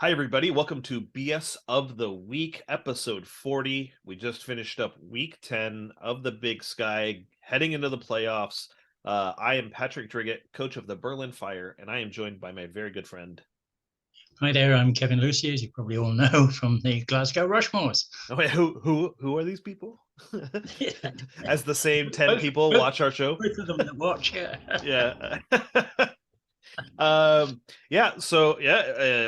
Hi, everybody. Welcome to BS of the Week, episode 40. We just finished up week 10 of the Big Sky, heading into the playoffs. I am Patrick Driggett, coach of the Berlin Fire, and I am joined by my very good friend. Hi there, I'm Kevin Lucy, as you probably all know from the Glasgow Rushmores. Oh, wait, who are these people? As the same 10 both, people both, watch our show? both of them that watch, yeah. Yeah.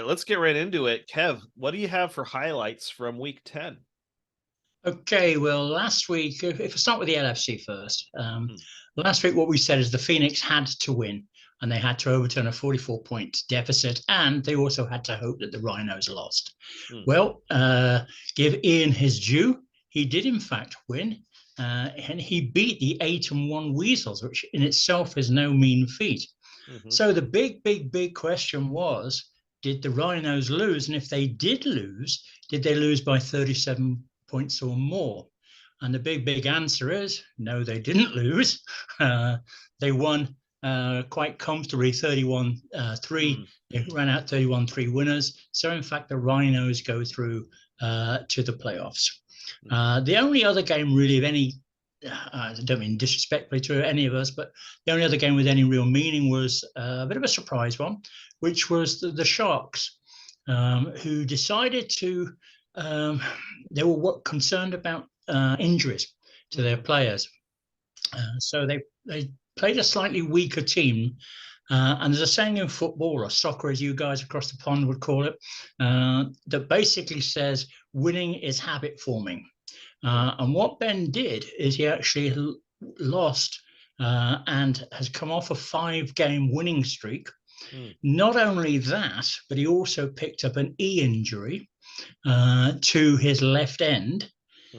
Let's get right into it. Kev, what do you have for highlights from week 10? Okay, well, last week, if I start with the LFC first, Hmm. last week what we said is the Phoenix had to win and they had to overturn a 44-point deficit, and they also had to hope that the Rhinos lost. Hmm. Well, give Ian his due. He did, in fact, win. And he beat the 8-1 Weasels, which in itself is no mean feat. Hmm. So the big question was, did the Rhinos lose? And if they did lose, did they lose by 37 points or more? And the big answer is no, they didn't lose. They won quite comfortably 31-3. They ran out 31-3 winners. So, in fact, the Rhinos go through to the playoffs. The only other game, really, of any, I don't mean disrespectfully to any of us, but the only other game with any real meaning was a bit of a surprise one, which was the Sharks, who decided to, um, they were concerned about injuries to their Hmm. players. So they played a slightly weaker team. And there's a saying in football, or soccer, as you guys across the pond would call it, that basically says winning is habit forming. And what Ben did is he actually lost and has come off a 5-game winning streak. Hmm. Not only that, but he also picked up an E injury to his left end.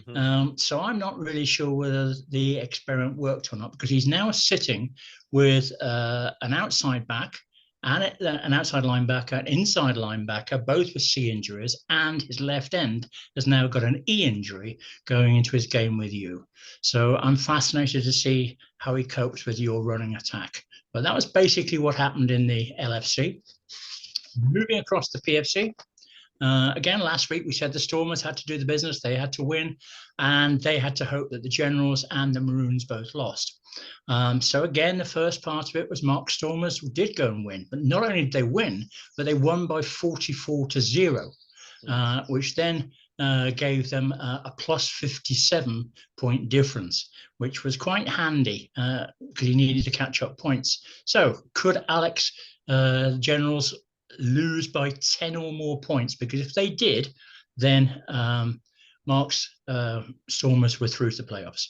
Hmm. So I'm not really sure whether the experiment worked or not, because he's now sitting with an outside back and an outside linebacker, an inside linebacker, both with C injuries, and his left end has now got an E injury going into his game with you. So I'm fascinated to see how he copes with your running attack. But that was basically what happened in the LFC. Moving across the PFC, again, last week we said the Stormers had to do the business, they had to win, and they had to hope that the Generals and the Maroons both lost. So again, the first part of it was Mark Stormers did go and win, but not only did they win, but they won by 44-0, Hmm. which then gave them a plus 57-point difference, which was quite handy because he needed to catch up points. So could Alex Generals lose by 10 or more points? Because if they did, then Mark's Stormers were through to the playoffs.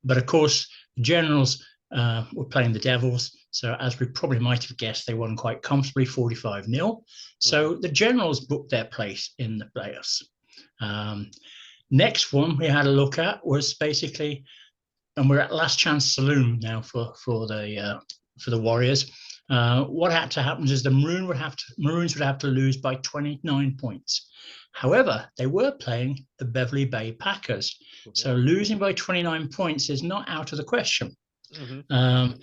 But of course, the Generals were playing the Devils. So, as we probably might have guessed, they won quite comfortably 45-0. Hmm. So, the Generals booked their place in the playoffs. Um, Next one we had a look at was basically, and we're at last chance saloon now for the Warriors. What had to happen is the Maroons would have to lose by 29 points. However, they were playing the Beverly Bay Packers, so Yeah. losing by 29 points is not out of the question. Hmm.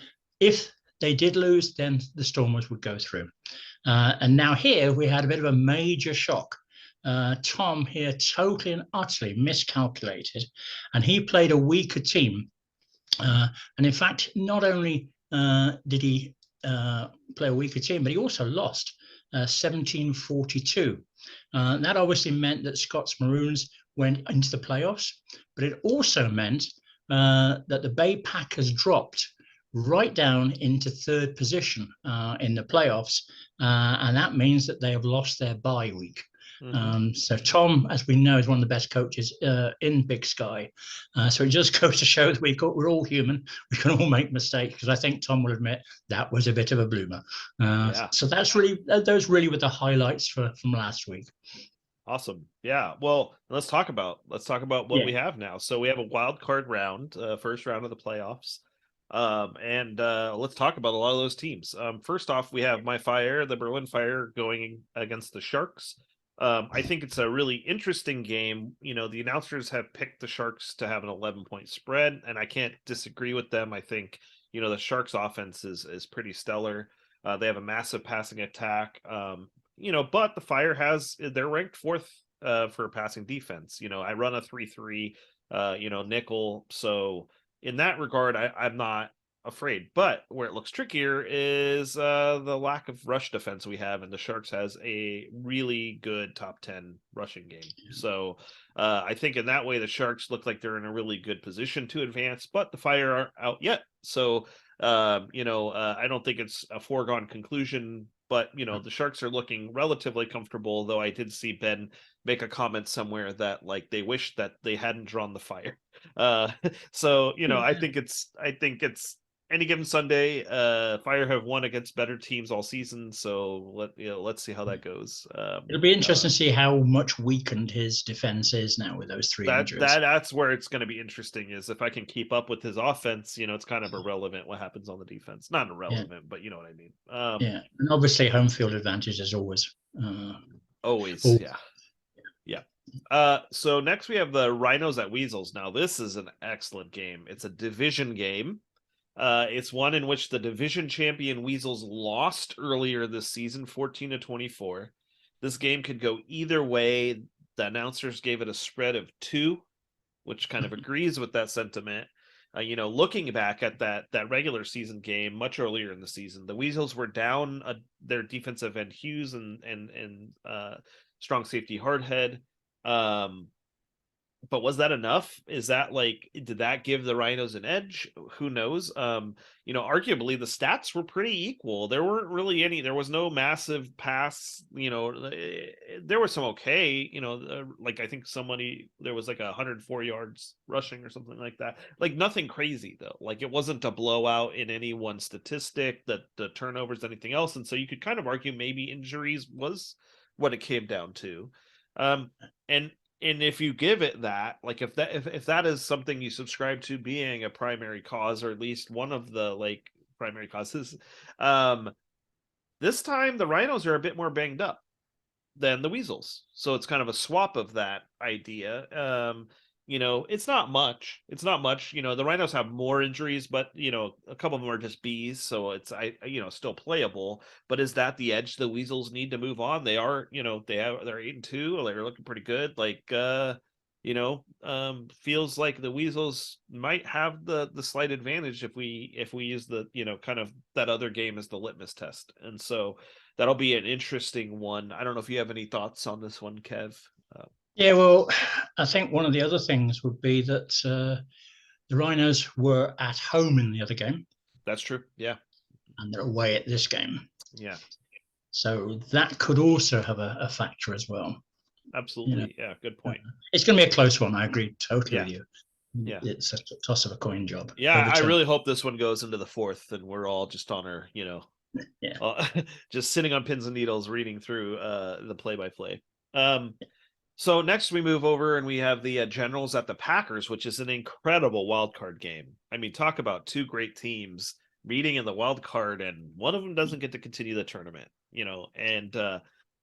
If they did lose, then the Stormers would go through. And now here we had a bit of a major shock. Tom here totally and utterly miscalculated, and he played a weaker team. And in fact, not only did he play a weaker team, but he also lost 17-42. That obviously meant that Scott's Maroons went into the playoffs, but it also meant that the Bay Packers dropped right down into third position in the playoffs. And that means that they have lost their bye week. Hmm. So Tom, as we know, is one of the best coaches in Big Sky. So it just goes to show that we're all human. We can all make mistakes, because I think Tom will admit that was a bit of a bloomer. Yeah. So those really were the highlights from last week. Awesome. Yeah. Well, let's talk about what Yeah. we have now. So we have a wild card round, first round of the playoffs. And let's talk about a lot of those teams. First off, we have my Fire, the Berlin Fire, going against the Sharks. I think it's a really interesting game. You know, the announcers have picked the Sharks to have an 11-point spread, and I can't disagree with them. I think, the Sharks offense is pretty stellar. They have a massive passing attack. but the Fire they're ranked fourth for passing defense. I run a 3-3, nickel. So in that regard, I'm not afraid. But where it looks trickier is the lack of rush defense we have, and the Sharks has a really good top 10 rushing game. So I think in that way, the Sharks look like they're in a really good position to advance, but the Fire aren't out yet. So I don't think it's a foregone conclusion, but the Sharks are looking relatively comfortable, though I did see Ben make a comment somewhere that like they wish that they hadn't drawn the Fire. So I think it's any given Sunday. Fire have won against better teams all season, so let's see how that goes. It'll be interesting to see how much weakened his defense is now with those three injuries. That's where it's going to be interesting, is if I can keep up with his offense. It's kind of irrelevant what happens on the defense. Not irrelevant, but you know what I mean. Yeah, and obviously home field advantage is always. Always, yeah. So next we have the Rhinos at Weasels. Now this is an excellent game. It's a division game. It's one in which the division champion Weasels lost earlier this season, 14-24. This game could go either way. The announcers gave it a spread of 2, which kind of agrees with that sentiment. Looking back at that regular season game much earlier in the season, the Weasels were down their defensive end Hughes and strong safety Hardhead. But was that enough? Is that did that give the Rhinos an edge? Who knows? Arguably the stats were pretty equal. There was no massive pass, there was some okay, I think there was 104 yards rushing or something like that. Nothing crazy though. It wasn't a blowout in any one statistic, that the turnovers, anything else. And so you could kind of argue maybe injuries was what it came down to. And if you give it that, if that is something you subscribe to being a primary cause, or at least one of the primary causes, this time the Rhinos are a bit more banged up than the Weasels. So it's kind of a swap of that idea. It's not much. The Rhinos have more injuries, but a couple of them are just Bs, so it's still playable. But is that the edge the Weasels need to move on? They are, they're 8-2, they're looking pretty good. Feels like the Weasels might have the slight advantage if we use the kind of that other game as the litmus test. And so that'll be an interesting one. I don't know if you have any thoughts on this one, Kev. Yeah, well, I think one of the other things would be that the Rhinos were at home in the other game. That's true. Yeah. And they're away at this game. Yeah. So that could also have a factor as well. Absolutely. Yeah. Good point. It's going to be a close one. I agree totally with you. Yeah. It's a toss of a coin job. Yeah. I really hope this one goes into the 4th and we're all just on our, just sitting on pins and needles, reading through the play-by-play. So next we move over and we have the Generals at the Packers, which is an incredible wild card game. I mean, talk about 2 great teams meeting in the wild card, and one of them doesn't get to continue the tournament,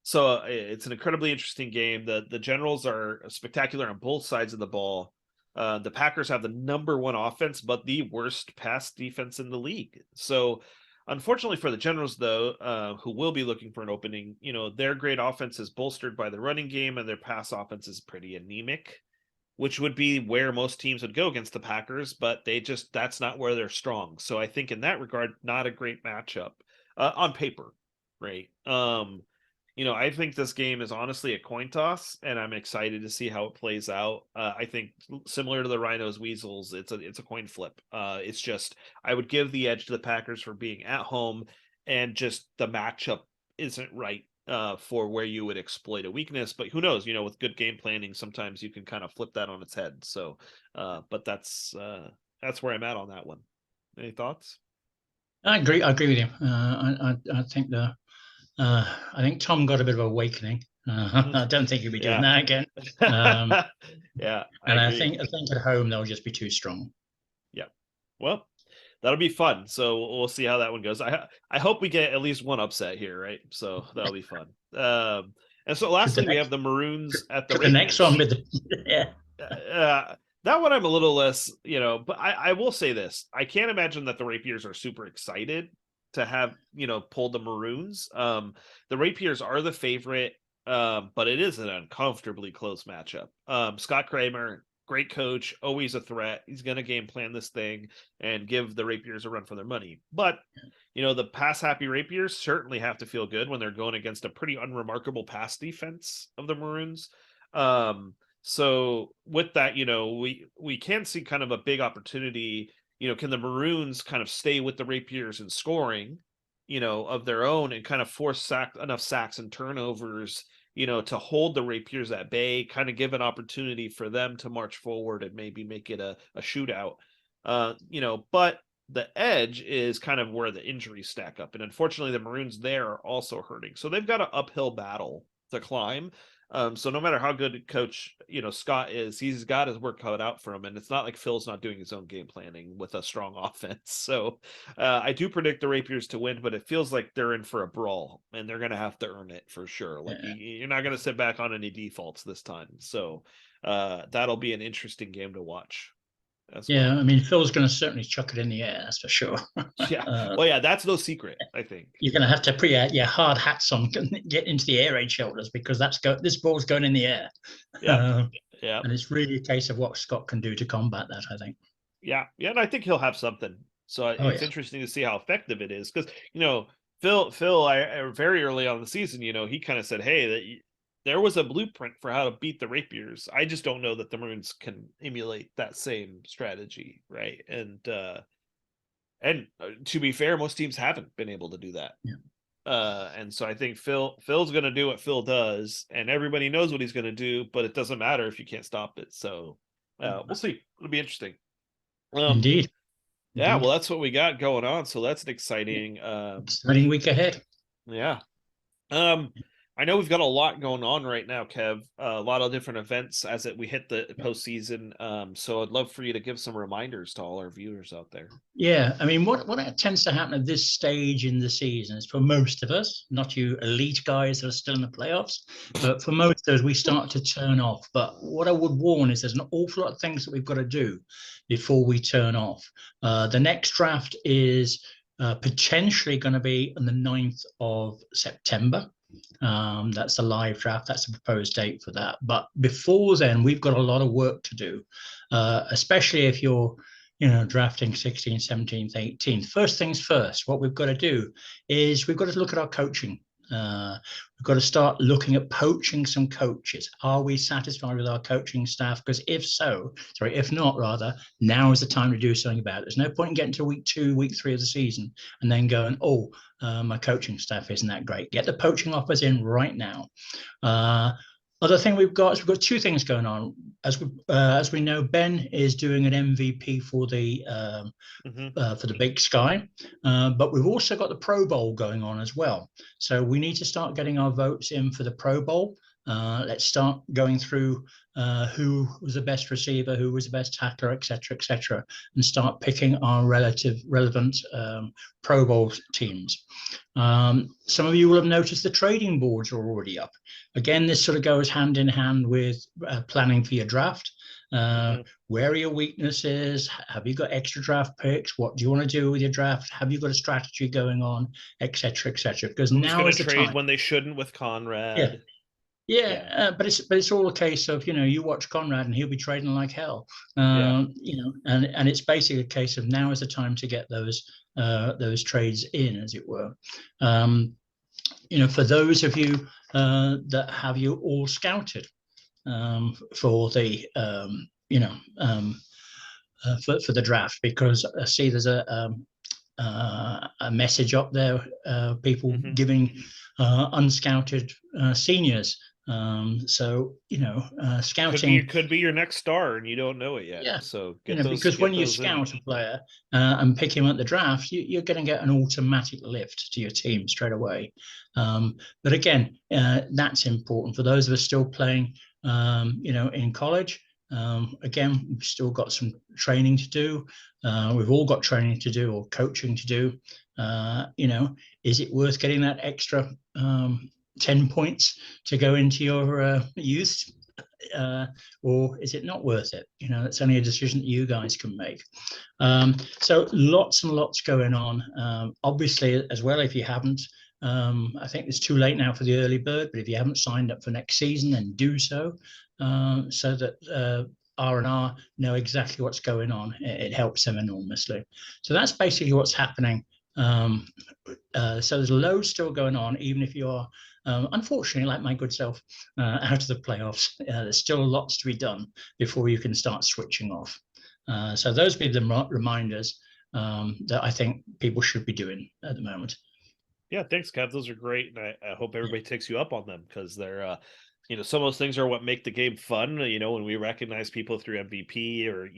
so it's an incredibly interesting game. The Generals are spectacular on both sides of the ball. The Packers have the number 1 offense, but the worst pass defense in the league. So unfortunately for the Generals, though, who will be looking for an opening, their great offense is bolstered by the running game, and their pass offense is pretty anemic, which would be where most teams would go against the Packers, but that's not where they're strong. So I think in that regard, not a great matchup on paper, right? I think this game is honestly a coin toss, and I'm excited to see how it plays out. I think similar to the Rhinos Weasels, it's a coin flip. It's just I would give the edge to the Packers for being at home, and just the matchup isn't right for where you would exploit a weakness. But who knows? With good game planning, sometimes you can kind of flip that on its head. So, but that's where I'm at on that one. Any thoughts? I agree with you. I think Tom got a bit of awakening. I don't think he'll be doing that again. Yeah, I think at home they'll just be too strong. Yeah, well, that'll be fun. So we'll see how that one goes. I hope we get at least one upset here, right? So that'll be fun. And so lastly, we have the Maroons at the next one with that one I'm a little less, but I will say this. I can't imagine that the Rapiers are super excited to have, pulled the Maroons. The Rapiers are the favorite, but it is an uncomfortably close matchup. Scott Kramer, great coach, always a threat. He's going to game plan this thing and give the Rapiers a run for their money. But, the pass happy Rapiers certainly have to feel good when they're going against a pretty unremarkable pass defense of the Maroons. So with that, we can see kind of a big opportunity. Can the Maroons kind of stay with the Rapiers in scoring, of their own, and kind of force enough sacks and turnovers, to hold the Rapiers at bay, kind of give an opportunity for them to march forward and maybe make it a shootout. But the edge is kind of where the injuries stack up. And unfortunately, the Maroons there are also hurting. So they've got an uphill battle to climb. So no matter how good coach, Scott is, he's got his work cut out for him. And it's not like Phil's not doing his own game planning with a strong offense. So I do predict the Rapiers to win, but it feels like they're in for a brawl and they're going to have to earn it for sure. Like you're not going to sit back on any defaults this time. So that'll be an interesting game to watch. Yeah, I mean, Phil's going to certainly chuck it in the air, that's for sure. Yeah. Well, yeah, that's no secret, I think. You're going to have to put your hard hats on, get into the air raid shelters, because this ball's going in the air. Yeah. Yeah. And it's really a case of what Scott can do to combat that, I think. Yeah. Yeah. And I think he'll have something. So it's interesting to see how effective it is. Because, Phil, I very early on in the season, he kind of said, hey, that there was a blueprint for how to beat the Rapiers. I just don't know that the Maroons can emulate that same strategy, right? And to be fair, most teams haven't been able to do that. Yeah. And so I think Phil's going to do what Phil does, and everybody knows what he's going to do, but it doesn't matter if you can't stop it. So we'll see. It'll be interesting. Indeed. Yeah, well, that's what we got going on. So that's an exciting week ahead. Yeah. I know we've got a lot going on right now, Kev. A lot of different events as we hit the postseason. So I'd love for you to give some reminders to all our viewers out there. Yeah, I mean, what tends to happen at this stage in the season is, for most of us, not you elite guys that are still in the playoffs, but for most of us, we start to turn off. But what I would warn is there's an awful lot of things that we've got to do before we turn off. The next draft is potentially going to be on the 9th of September. That's a live draft. That's the proposed date for that. But before then, we've got a lot of work to do, especially if you're, drafting 16th, 17th, 18th. First things first, what we've got to do is we've got to look at our coaching. We've got to start looking at poaching some coaches. Are we satisfied with our coaching staff? Because if not, rather, now is the time to do something about it. There's no point in getting to week 2, week 3 of the season and then going, my coaching staff isn't that great. Get the poaching offers in right now. Other thing we've got 2 things going on. As we know, Ben is doing an MVP for the Big Sky, but we've also got the Pro Bowl going on as well. So we need to start getting our votes in for the Pro Bowl. Let's start going through who was the best receiver, who was the best tackler, etc., and start picking our relevant Pro Bowl teams. Some of you will have noticed the trading boards are already up. Again, this sort of goes hand in hand with planning for your draft. Where are your weaknesses? Have you got extra draft picks? What do you want to do with your draft? Have you got a strategy going on, etc.? Because who's now is the trade time when they shouldn't with Conrad. But it's all a case of, you watch Conrad and he'll be trading like hell. And it's basically a case of now is the time to get those trades in, as it were. For those of you that have you all scouted for the for the draft, because I see there's a message up there, people giving unscouted seniors. Scouting could be your next star, and you don't know it yet. Yeah. So because when you scout a player and pick him at the draft, you're going to get an automatic lift to your team straight away. But again, that's important for those of us still playing, in college. Again, we've still got some training to do. We've all got training to do or coaching to do. Is it worth getting that extra 10 points to go into your youth or is it not worth it? You know, it's only a decision that you guys can make. So lots and lots going on. Obviously, as well, if you haven't, I think it's too late now for the early bird, but if you haven't signed up for next season, then do so, so that R&R know exactly what's going on. It helps them enormously. So that's basically what's happening. So there's loads still going on, even if you're, unfortunately, like my good self, out of the playoffs. There's still lots to be done before you can start switching off. So those be the reminders that I think people should be doing at the moment. Yeah, thanks, Kev. Those are great, and I hope everybody takes you up on them, because they're, some of those things are what make the game fun. When we recognize people through MVP, or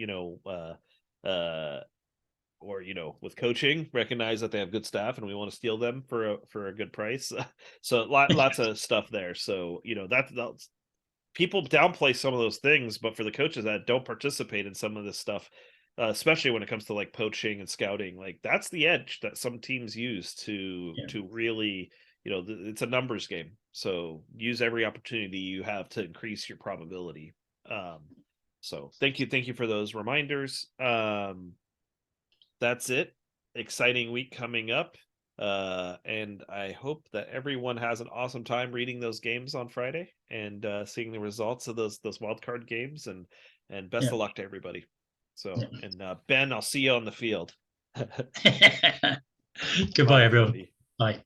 with coaching, recognize that they have good staff, and we want to steal them for a good price. So lots of stuff there. So that's people downplay some of those things, but for the coaches that don't participate in some of this stuff, especially when it comes to like poaching and scouting, like that's the edge that some teams use to really, it's a numbers game. So use every opportunity you have to increase your probability. So thank you for those reminders. That's it. Exciting week coming up. And I hope that everyone has an awesome time reading those games on Friday, and seeing the results of those wildcard games, and best of luck to everybody. So, and Ben, I'll see you on the field. Goodbye, everyone. Bye.